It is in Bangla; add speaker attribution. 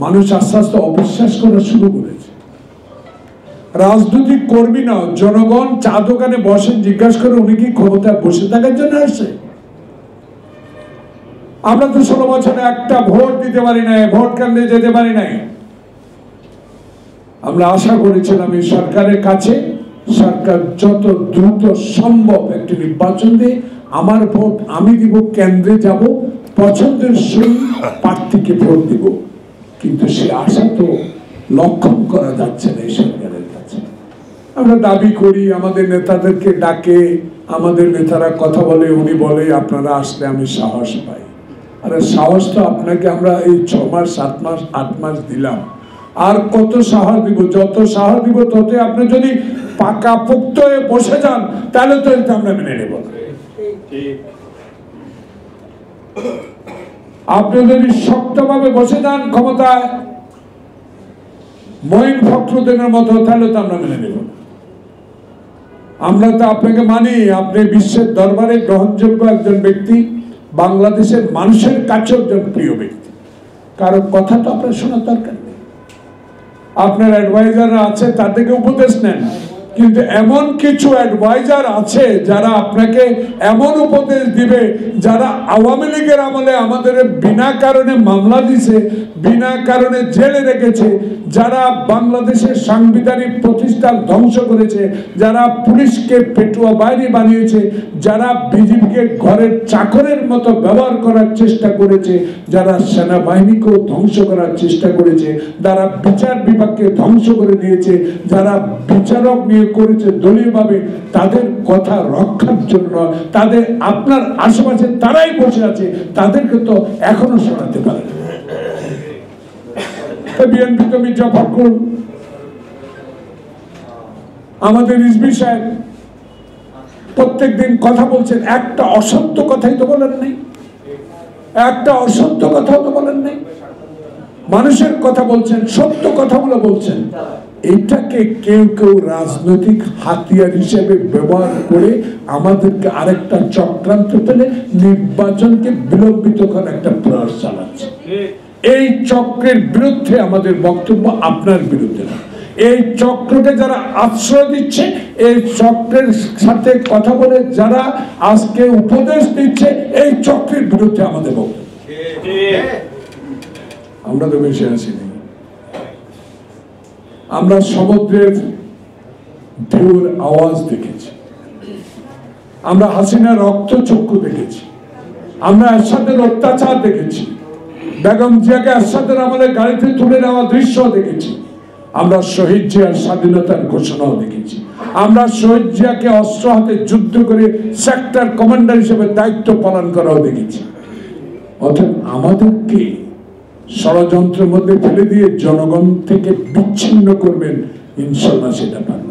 Speaker 1: মানুষ আস্তে আস্তে অবিশ্বাস করা শুরু করেছে। রাজনৈতিক কর্মী না, জনগণ চা দোকানে বসে জিজ্ঞাসা করে উনি কি ক্ষমতায় বসে থাকার জন্য আসছে? আমরা তো 16 বছরে একটা ভোট দিতে পারি নাই, ভোট কেন্দ্রে যেতে পারি নাই। আমরা আশা করেছিলাম এই সরকারের কাছে সরকার যত দ্রুত সম্ভব একটি নির্বাচন দিয়ে আমার ভোট আমি দিব, কেন্দ্রে যাব, পছন্দের সেই প্রার্থীকে ভোট দিব। কিন্তু সে আশা তো লক্ষণ করা যাচ্ছে না এই সরকারের কাছে। আমরা দাবি করি, আমাদের নেতাদেরকে ডাকে, আমাদের নেতারা কথা বলে, উনি বলে আপনারা আসলে আমি সাহস পাই। আরে সাহস তো আপনাকে আমরা এই 6 মাস 7 মাস 8 মাস দিলাম, আর কত সাহস দিব? যত সাহস দিব ততই আপনি যদি পাকা পোক্ত হয়ে বসে যান তাহলে তো এটা আমরা মেনে নেব। আপনি যদি শক্তভাবে বসে যান ক্ষমতায় মঈন ফখরুদ্দিনের মতো, তাহলে তো আমরা মেনে নেব। আমরা তো আপনাকে মানি, আপনি বিশ্বের দরবারে গ্রহণযোগ্য একজন ব্যক্তি, বাংলাদেশের মানুষের কাছে একজন প্রিয় ব্যক্তি। কারণ কথা তো আপনার শোনার দরকার নেই। আপনার অ্যাডভাইজাররা আছে, তাদেরকে উপদেশ নেন। কিন্তু এমন কিছু অ্যাডভাইজার আছে যারা আপনাকে এমন উপদেশ দিবে, যারা আওয়ামী লীগের আমলে আমাদের বিনা কারণে মামলা দিছে, বিনা কারণে জেলে রেখেছে, যারা বাংলাদেশের সাংবিধানিক প্রতিষ্ঠান ধ্বংস করেছে, যারা পুলিশকে পেটুয়া বাহিনী বানিয়েছে, যারা বিজেপিকে ঘরের চাকরের মতো ব্যবহার করার চেষ্টা করেছে, যারা সেনাবাহিনীকেও ধ্বংস করার চেষ্টা করেছে, যারা বিচার বিভাগকে ধ্বংস করে দিয়েছে, যারা বিচারক নিয়ে করেছে দলীয়ভাবে, তাদের কথা রক্ষার জন্য তাদের আপনার আশেপাশে তারাই বসে আছে, তাদেরকে তো এখনো শোনাতে পারে না। বিএনপি তো মির্জা ফখরুল, আমাদের রিজভী সাহেব প্রত্যেক দিন কথা বলছেন, একটা অসত্য কথাই তো বলেন নাই, একটা অসত্য কথাও তো বলেন নাই। মানুষের কথা বলছেন, সত্য কথাগুলো বলছেন। এইটাকে কেউ কেউ রাজনৈতিক হাতিয়ার হিসেবে ব্যবহার করে আমাদেরকে আরেকটা চক্রান্ত পেলে নির্বাচনকে বিলম্বিত করার একটা প্রয়াস চালাচ্ছে। এই চক্রের বিরুদ্ধে আমাদের বক্তব্য, আপনার বিরুদ্ধে না। এই চক্রকে যারা আশ্রয় দিচ্ছে, এই চক্রের সাথে কথা বলে যারা আজকে উপদেশ দিচ্ছে, এই চক্রের বিরুদ্ধে আমাদের বক্তব্য। আমরা তো বেশি আসিনি। আমরা সমুদ্রের ঢেউর আওয়াজ দেখেছি, আমরা হাসিনার রক্তচক্ষু দেখেছি, আমরা এরশাদের অত্যাচার দেখেছি, বেগম জিয়াকে এরশাদের আমলে গাড়িতে তুলে নেওয়া দৃশ্য দেখেছি, আমরা শহীদ জিয়ার স্বাধীনতার ঘোষণাও দেখেছি, আমরা শহীদ জিয়াকে অস্ত্র হাতে যুদ্ধ করে সেক্টর কমান্ডার হিসেবে দায়িত্ব পালন করাও দেখেছি। অতএব আমাদেরকে ষড়যন্ত্রের মধ্যে ফেলে দিয়ে জনগণ থেকে বিচ্ছিন্ন করবেন, ইনশাল্লাহ সেটা পারবেন।